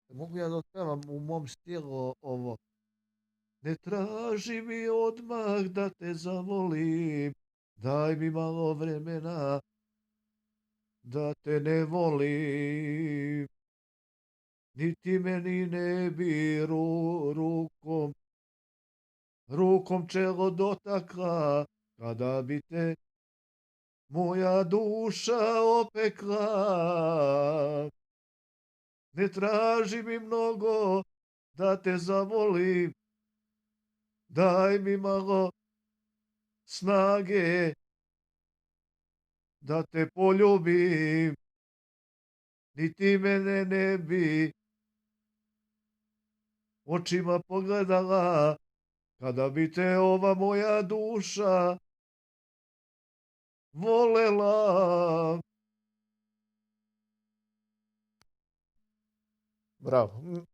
Mogu ja da otpevam u mom stilu ovo. Ne traži mi odmah da te zavolim, daj mi malo vremena da te ne volim. Niti meni ne bi rukom čelo dotakla, kada bi te moja duša opekla. Ne traži mi mnogo da te zavolim, daj mi malo snage da te poljubim, niti mene ne bi očima pogledala, kada bi te ova moja duša volela. Bravo.